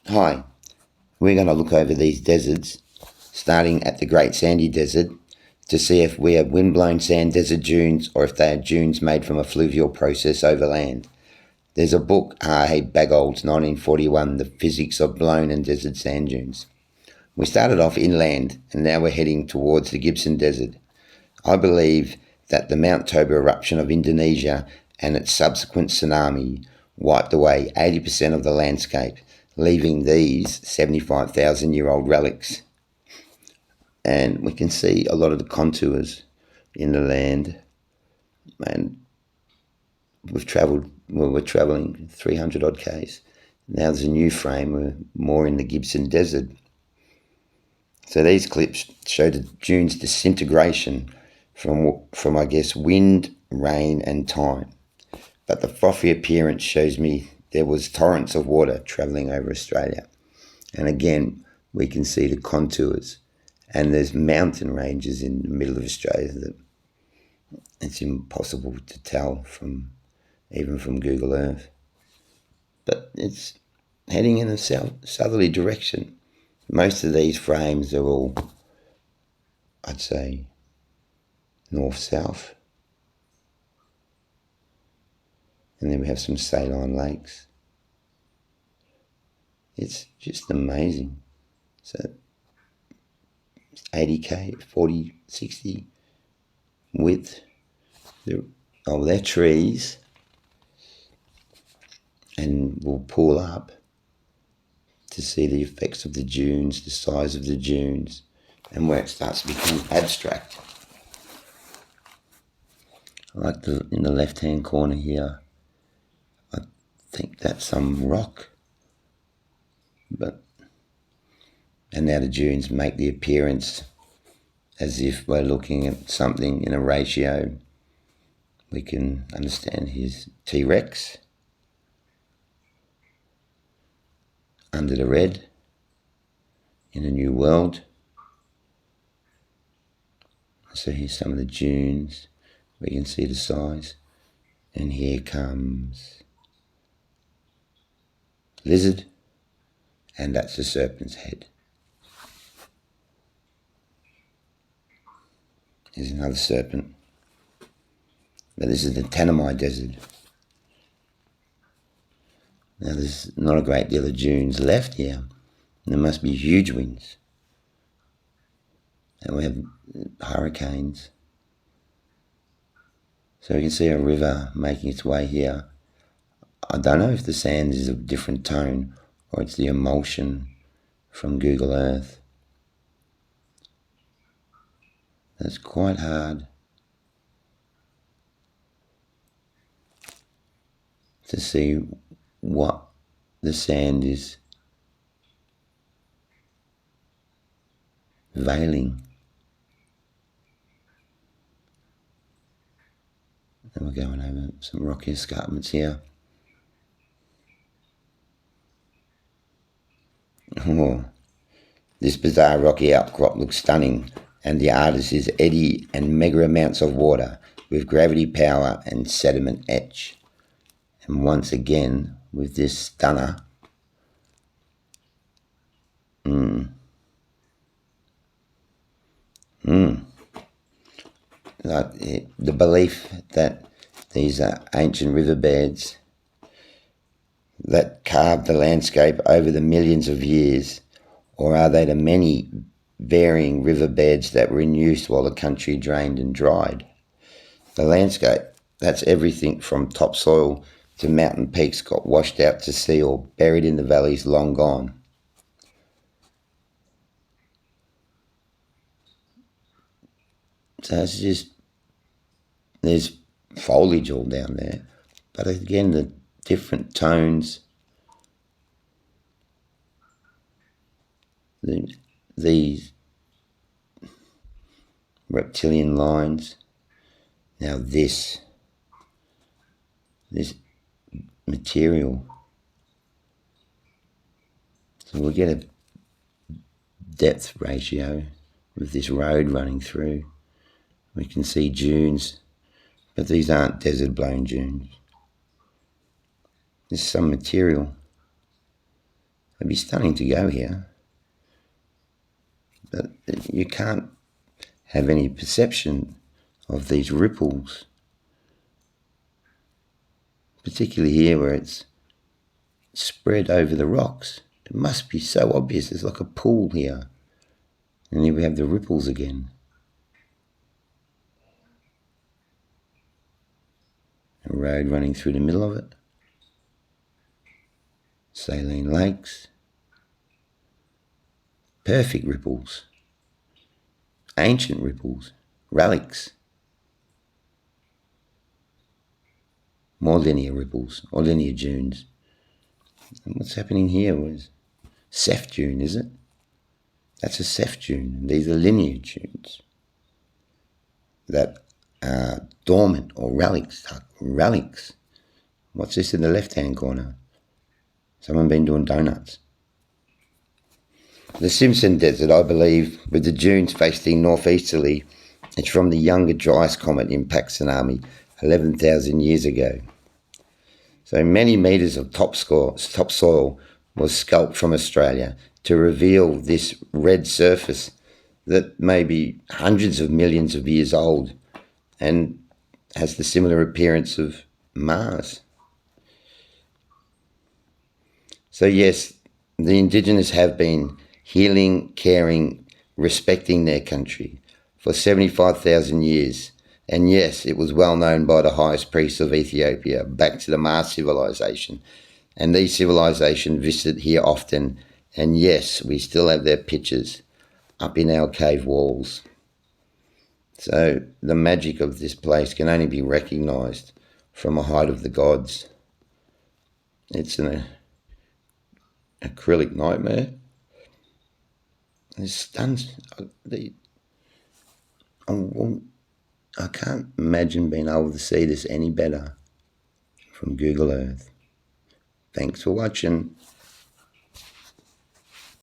Hi, we're going to look over these deserts, starting at the Great Sandy Desert, to see if we have wind-blown sand desert dunes or if they are dunes made from a fluvial process over land. There's a book, R.A. Baggold's 1941, The Physics of Blown and Desert Sand Dunes. We started off inland and now we're heading towards the Gibson Desert. I believe that the Mount Tobas eruption of Indonesia and its subsequent tsunami wiped away 80% of the landscape, leaving these 75,000-year-old relics. And we can see a lot of the contours in the land. And we're travelling 300 odd k's. Now there's a new frame, we're more in the Gibson Desert. So these clips show the dunes disintegration from I guess wind, rain and time. But the frothy appearance shows me there was torrents of water travelling over Australia. And again, we can see the contours. And there's mountain ranges in the middle of Australia that it's impossible to tell even from Google Earth. But it's heading in a southerly direction. Most of these frames are all, I'd say, north-south. And then we have some saline lakes. It's just amazing. So 80k, 40, 60 width. They're trees. And we'll pull up to see the effects of the dunes, the size of the dunes, and where it starts to become abstract. Like in the left-hand corner here, I think that's some rock. And now the dunes make the appearance as if we're looking at something in a ratio. We can understand his T-Rex under the red in a new world. So here's some of the dunes. We can see the size. And here comes lizard, and that's the serpent's head. Here's another serpent. But this is the Tsunamis Desert. Now there's not a great deal of dunes left here. There must be huge winds. And we have hurricanes. So we can see a river making its way here. I don't know if the sand is of a different tone or it's the emulsion from Google Earth. That's quite hard to see what the sand is veiling. And we're going over some rocky escarpments here. Oh, this bizarre rocky outcrop looks stunning, and the artist is eddy and mega amounts of water with gravity power and sediment etch. And once again, with this stunner, like the belief that these are ancient riverbeds that carved the landscape over the millions of years, or are they the many varying riverbeds that were in use while the country drained and dried? The landscape, that's everything from topsoil to mountain peaks got washed out to sea or buried in the valleys long gone. So it's just, there's foliage all down there, but again the different tones, these reptilian lines. Now this material, so we'll get a depth ratio with this road running through. We can see dunes, but these aren't desert blown dunes. There's some material, It'd be stunning to go here, but you can't have any perception of these ripples, particularly here where it's spread over the rocks. It must be so obvious. There's like a pool here, and here we have the ripples again. A road running through the middle of it. Saline lakes. Perfect ripples. Ancient ripples. Relics. More linear ripples, or linear dunes. And what's happening here was Ceph dune, is it? That's a Ceph dune. These are linear dunes that are dormant, or relics. Relics. What's this in the left-hand corner? Someone been doing donuts. The Simpson Desert, I believe, with the dunes facing northeasterly, it's from the Younger Dryas comet impact tsunami 11,000 years ago. So many metres of topsoil was sculpted from Australia to reveal this red surface that may be hundreds of millions of years old and has the similar appearance of Mars. So yes, the Indigenous have been healing, caring, respecting their country for 75,000 years. And yes, it was well known by the highest priests of Ethiopia back to the Mars civilization. And these civilizations visit here often. And yes, we still have their pictures up in our cave walls. So the magic of this place can only be recognized from a height of the gods. It's an acrylic nightmare. It stuns. I can't imagine being able to see this any better from Google Earth. Thanks for watching.